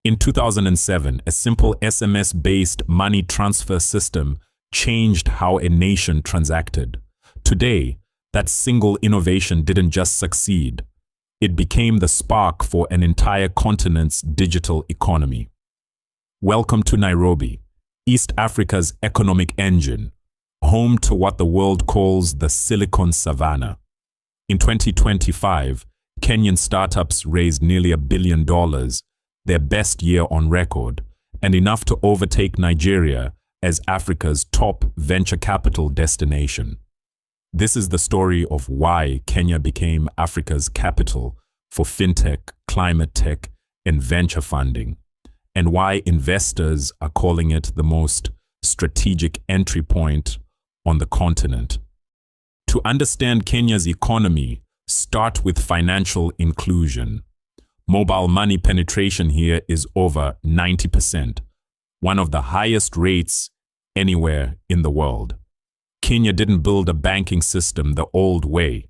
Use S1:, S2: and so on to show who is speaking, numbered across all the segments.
S1: In 2007, a simple SMS-based money transfer system changed how a nation transacted. Today, that single innovation didn't just succeed. It became the spark for an entire continent's digital economy. Welcome to Nairobi, East Africa's economic engine, home to what the world calls the Silicon Savannah. In 2025, Kenyan startups raised nearly $1 billion, their best year on record, and enough to overtake Nigeria as Africa's top venture capital destination. This is the story of why Kenya became Africa's capital for fintech, climate tech, and venture funding, and why investors are calling it the most strategic entry point on the continent. To understand Kenya's economy, start with financial inclusion. Mobile money penetration here is over 90%, one of the highest rates anywhere in the world. Kenya didn't build a banking system the old way.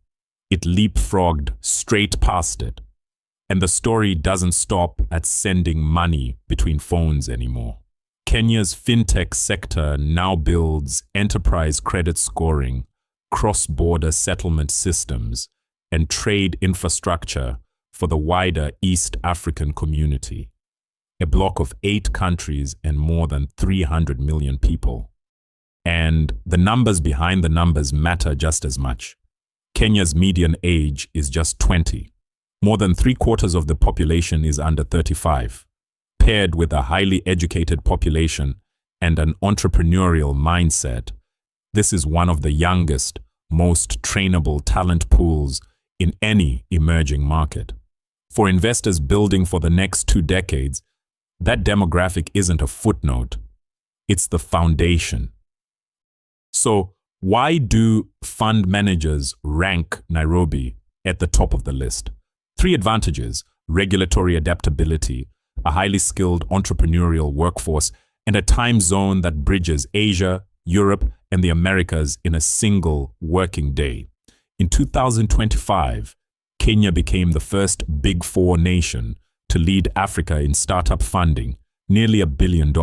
S1: It leapfrogged straight past it. And the story doesn't stop at sending money between phones anymore. Kenya's fintech sector now builds enterprise credit scoring, cross-border settlement systems, and trade infrastructure for the wider East African community, a bloc of 8 countries and more than 300 million people. And the numbers behind the numbers matter just as much. Kenya's median age is just 20. More than 3/4 of the population is under 35. Paired with a highly educated population and an entrepreneurial mindset, this is one of the youngest, most trainable talent pools in any emerging market. For investors building for the next 2 decades, that demographic isn't a footnote. It's the foundation. So, why do fund managers rank Nairobi at the top of the list? 3 advantages: regulatory adaptability, a highly skilled entrepreneurial workforce, and a time zone that bridges Asia, Europe, and the Americas in a single working day. In 2025, Kenya became the first Big Four nation to lead Africa in startup funding, nearly $1 billion,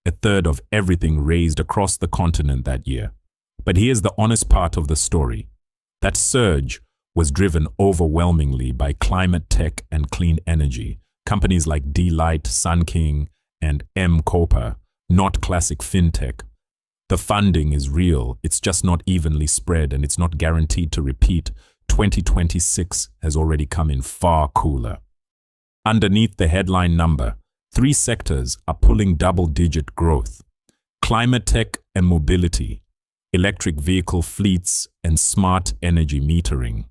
S1: a third of everything raised across the continent that year. But here's the honest part of the story. That surge was driven overwhelmingly by climate tech and clean energy, companies like D-Light, Sun King, and M-Pesa, not classic fintech. The funding is real, it's just not evenly spread, and it's not guaranteed to repeat. 2026 has already come in far cooler. Underneath the headline number, 3 sectors are pulling double-digit growth: climate tech and mobility, electric vehicle fleets and smart energy metering,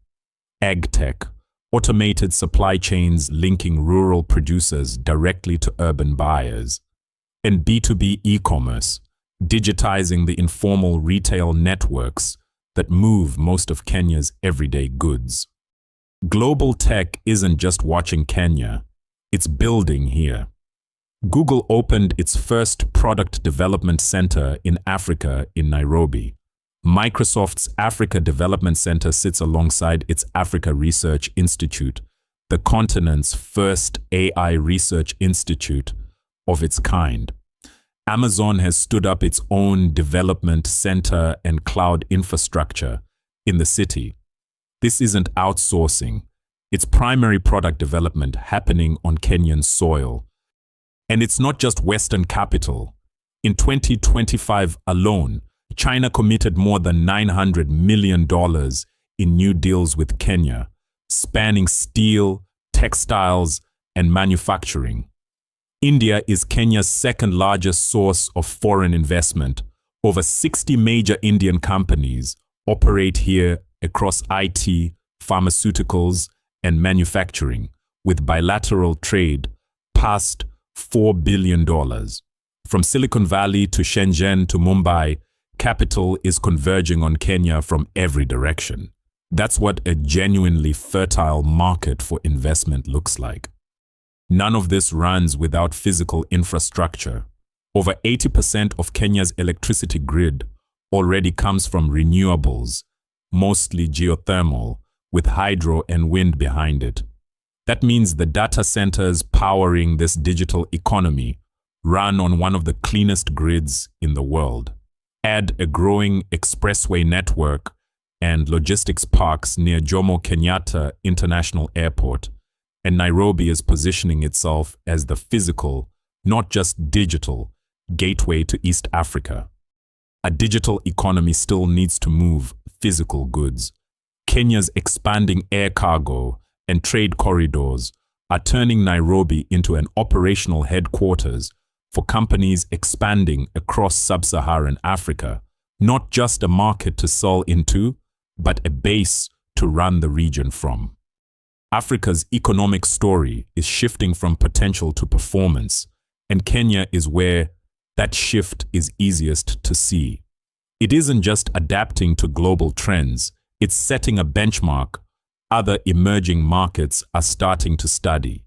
S1: ag tech, automated supply chains linking rural producers directly to urban buyers, and B2B e-commerce, digitizing the informal retail networks that move most of Kenya's everyday goods. Global tech isn't just watching Kenya, it's building here. Google opened its first product development center in Africa in Nairobi. Microsoft's Africa Development Center sits alongside its Africa Research Institute, the continent's first AI research institute of its kind. Amazon has stood up its own development center and cloud infrastructure in the city. This isn't outsourcing. It's primary product development happening on Kenyan soil. And it's not just Western capital. In 2025 alone, China committed more than $900 million in new deals with Kenya, spanning steel, textiles, and manufacturing. India is Kenya's second largest source of foreign investment. Over 60 major Indian companies operate here across IT, pharmaceuticals, and manufacturing, with bilateral trade past $4 billion. From Silicon Valley to Shenzhen to Mumbai, capital is converging on Kenya from every direction. That's what a genuinely fertile market for investment looks like. None of this runs without physical infrastructure. Over 80% of Kenya's electricity grid already comes from renewables, mostly geothermal, with hydro and wind behind it. That means the data centers powering this digital economy run on one of the cleanest grids in the world. Add a growing expressway network and logistics parks near Jomo Kenyatta International Airport, and Nairobi is positioning itself as the physical, not just digital, gateway to East Africa. A digital economy still needs to move physical goods. Kenya's expanding air cargo and trade corridors are turning Nairobi into an operational headquarters for companies expanding across sub-Saharan Africa, not just a market to sell into, but a base to run the region from. Africa's economic story is shifting from potential to performance, and Kenya is where that shift is easiest to see. It isn't just adapting to global trends, it's setting a benchmark other emerging markets are starting to study.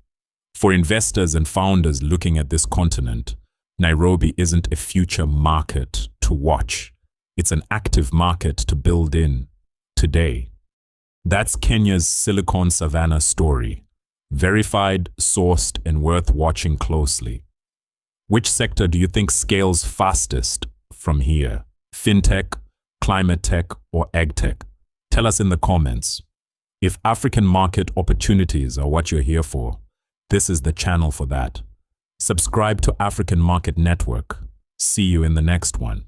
S1: For investors and founders looking at this continent, Nairobi isn't a future market to watch. It's an active market to build in today. That's Kenya's Silicon Savannah story. Verified, sourced, and worth watching closely. Which sector do you think scales fastest from here? Fintech, climate tech, or ag tech? Tell us in the comments. If African market opportunities are what you're here for, this is the channel for that. Subscribe to African Market Network. See you in the next one.